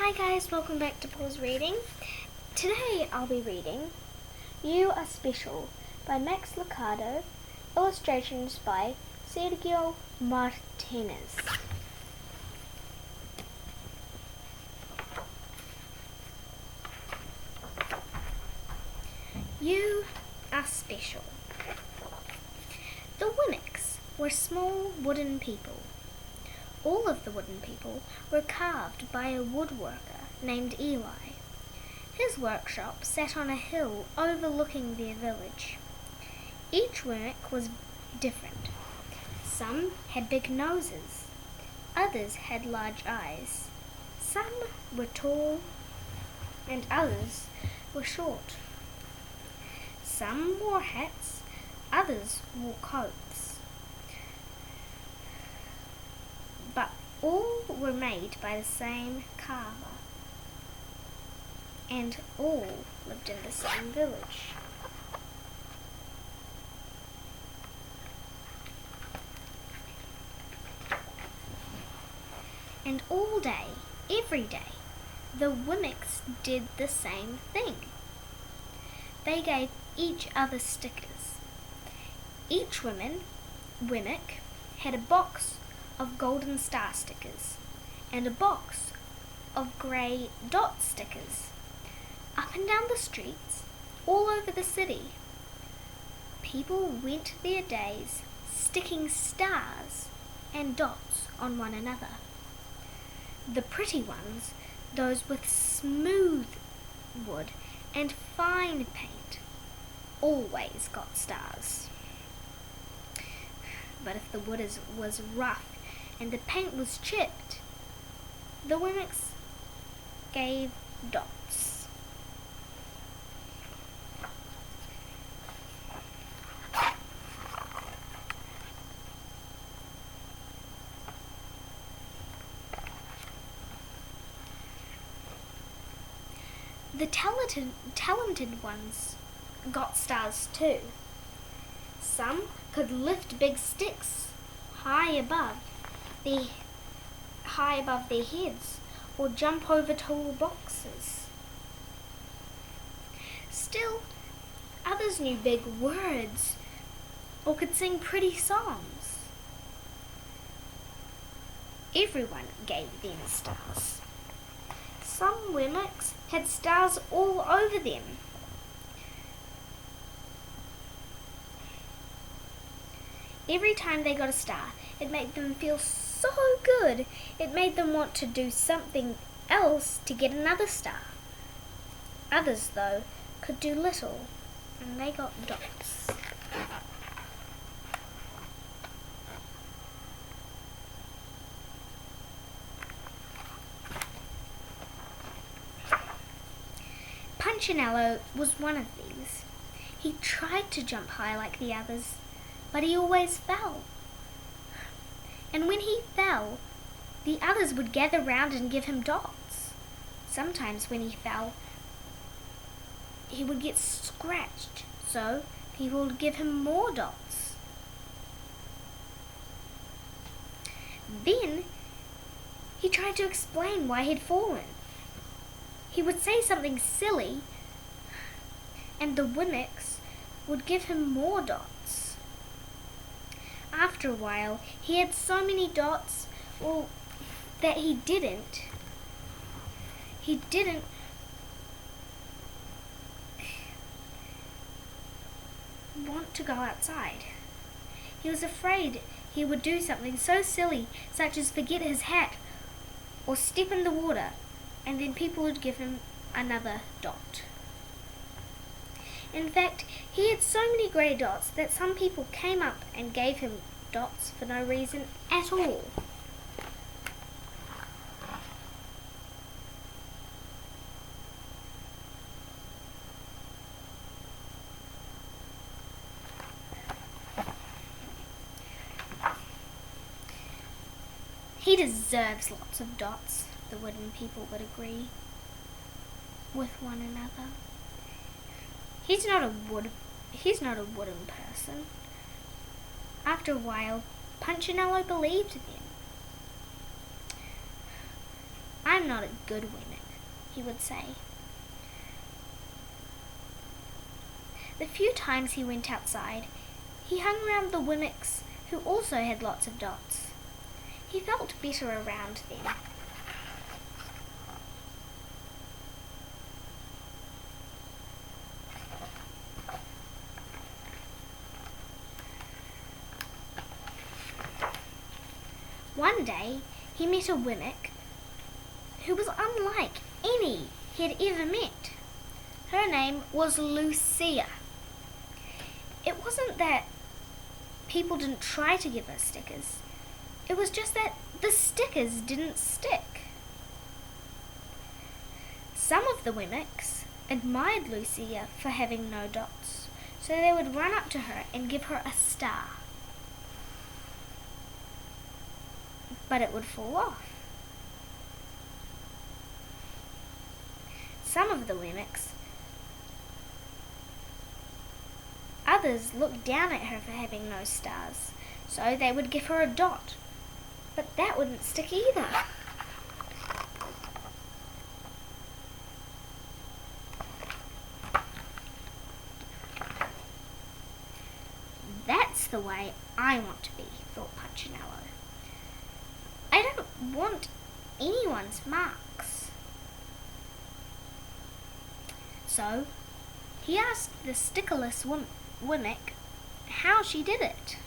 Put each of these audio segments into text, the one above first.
Hi guys, welcome back to Paul's Reading. Today I'll be reading You Are Special by Max Lucado, illustrations by Sergio Martinez. You Are Special. The Wemmicks were small wooden people. All of the wooden people were carved by a woodworker named Eli. His workshop sat on a hill overlooking their village. Each Wemmick was different. Some had big noses, others had large eyes. Some were tall and others were short. Some wore hats, others wore coats. But all were made by the same carver, and all lived in the same village. And all day, every day, the Wemmicks did the same thing. They gave each other stickers. Each Wemmick had a box of golden star stickers and a box of grey dot stickers. Up and down the streets, all over the city, people went their days sticking stars and dots on one another. The pretty ones, those with smooth wood and fine paint, always got stars. But if the wood was rough and the paint was chipped, the Wemmicks gave dots. The talented ones got stars too. Some could lift big sticks high above their heads or jump over tall boxes. Still, others knew big words or could sing pretty songs. Everyone gave them stars. Some Wemmicks had stars all over them. Every time they got a star, it made them feel so good. It made them want to do something else to get another star. Others, though, could do little, and they got dots. Punchinello was one of these. He tried to jump high like the others, but he always fell. And when he fell, the others would gather round and give him dots. Sometimes when he fell, he would get scratched, so people would give him more dots. Then he tried to explain why he'd fallen. He would say something silly, and the Wemmicks would give him more dots. After a while, he had so many dots, that he didn't want to go outside. He was afraid he would do something so silly, such as forget his hat or step in the water, and then people would give him another dot. In fact, he had so many grey dots that some people came up and gave him dots for no reason at all. He deserves lots of dots, the wooden people would agree with one another. He's not a wooden person. After a while, Punchinello believed them. I'm not a good Wemmick, he would say. The few times he went outside, he hung around the Wemmicks who also had lots of dots. He felt better around them. One day, he met a Wemmick who was unlike any he had ever met. Her name was Lucia. It wasn't that people didn't try to give her stickers. It was just that the stickers didn't stick. Some of the Wemmicks admired Lucia for having no dots, so they would run up to her and give her a star. But it would fall off. Some of the Wemmicks, others looked down at her for having no stars, so they would give her a dot. But that wouldn't stick either. That's the way I want to be, thought Punchinello. I don't want anyone's marks. So he asked the stickerless Wemmick how she did it.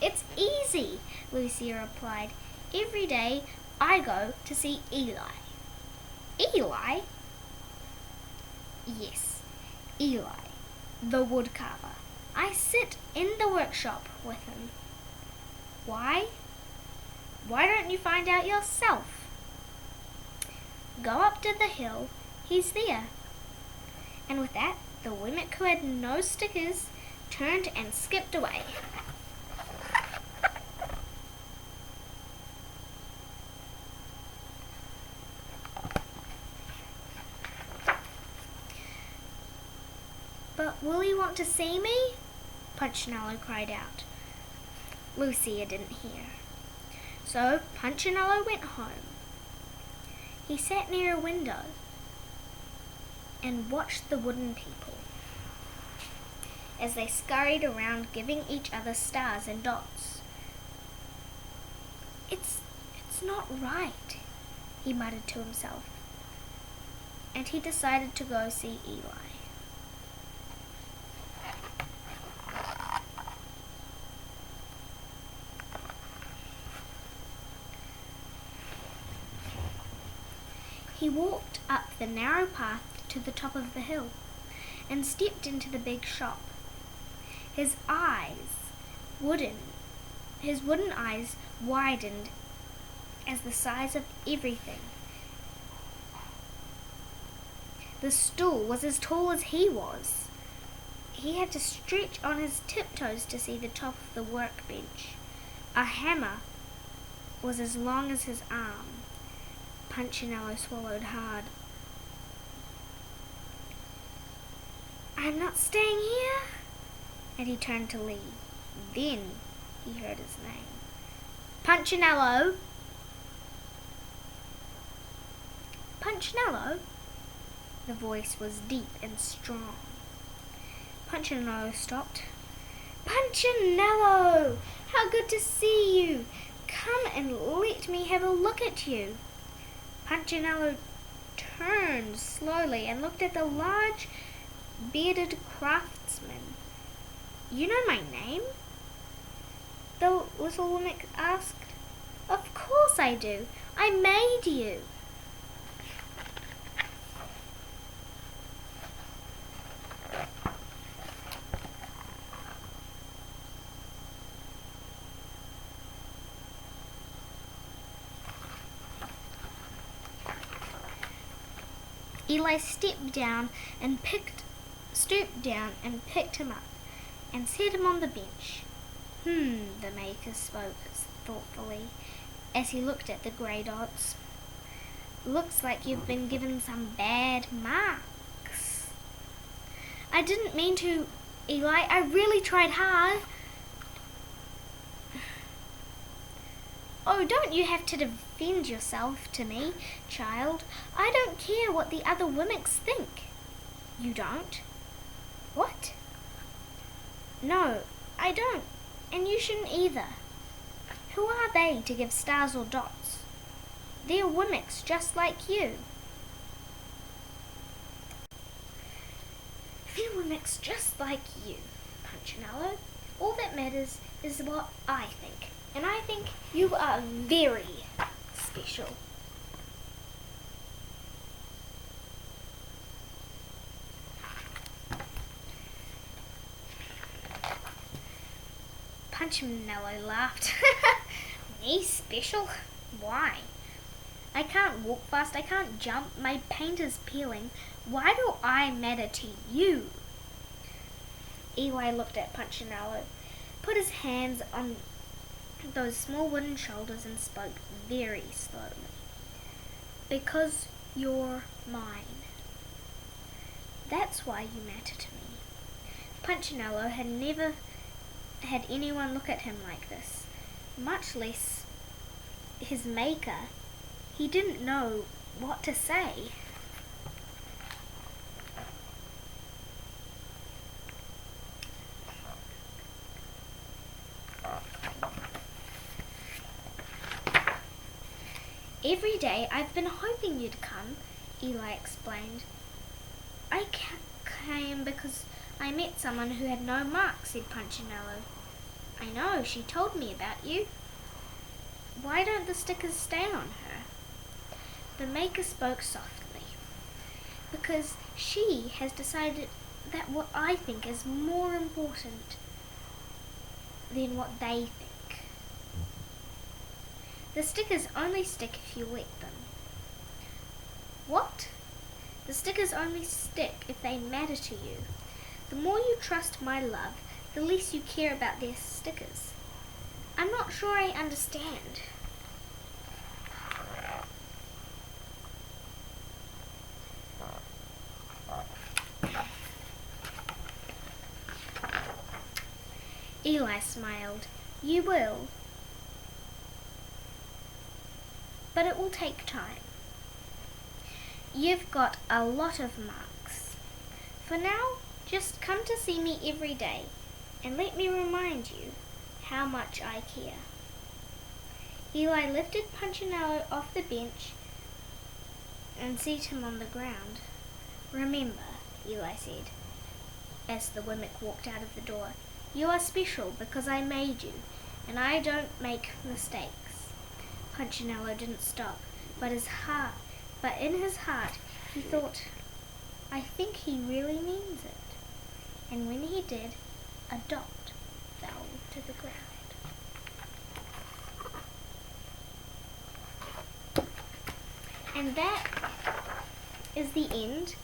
It's easy, Lucia replied. Every day I go to see Eli. Eli? Yes, Eli, the woodcarver. I sit in the workshop with him. Why? Why don't you find out yourself? Go up to the hill, he's there. And with that, the Wemmick who had no stickers turned and skipped away. But will he want to see me? Punchinello cried out. Lucia didn't hear. So Punchinello went home. He sat near a window and watched the wooden people as they scurried around giving each other stars and dots. It's not right, he muttered to himself, and he decided to go see Eli. He walked up the narrow path to the top of the hill and stepped into the big shop. His wooden eyes widened as the size of everything. The stool was as tall as he was. He had to stretch on his tiptoes to see the top of the workbench. A hammer was as long as his arm. Punchinello swallowed hard. I'm not staying here. And he turned to leave. Then he heard his name. Punchinello! Punchinello? The voice was deep and strong. Punchinello stopped. Punchinello! How good to see you! Come and let me have a look at you. Punchinello turned slowly and looked at the large, bearded craftsman. You know my name? The little Wemmick asked. Of course I do. I made you. Eli stooped down and picked him up and set him on the bench. The maker spoke thoughtfully as he looked at the grey dots. Looks like you've been given some bad marks. I didn't mean to, Eli. I really tried hard. Oh, don't you have to defend yourself to me, child. I don't care what the other Womicks think. You don't? What? No, I don't. And you shouldn't either. Who are they to give stars or dots? They're Womicks just like you. They're Womicks just like you, Punchinello. All that matters is what I think. And I think you are very special. Punchinello laughed. Me special? Why? I can't walk fast, I can't jump, my paint is peeling. Why do I matter to you? Eli looked at Punchinello, put his hands on those small wooden shoulders and spoke very slowly. Because you're mine. That's why you matter to me. Punchinello had never had anyone look at him like this, much less his maker. He didn't know what to say. Every day I've been hoping you'd come, Eli explained. I came because I met someone who had no marks, said Punchinello. I know, she told me about you. Why don't the stickers stay on her? The maker spoke softly. Because she has decided that what I think is more important than what they think. The stickers only stick if you wet them. What? The stickers only stick if they matter to you. The more you trust my love, the less you care about their stickers. I'm not sure I understand. Eli smiled. You will. But it will take time. You've got a lot of marks. For now, just come to see me every day and let me remind you how much I care. Eli lifted Punchinello off the bench and set him on the ground. Remember, Eli said, as the Wommick walked out of the door, you are special because I made you, and I don't make mistakes. Punchinello didn't stop, but in his heart he thought, I think he really means it. And when he did, a dot fell to the ground. And that is the end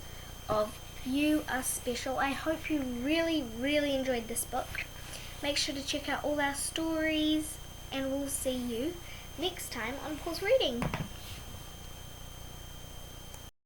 of You Are Special. I hope you really, really enjoyed this book. Make sure to check out all our stories, and we'll see you next time on Paul's Reading.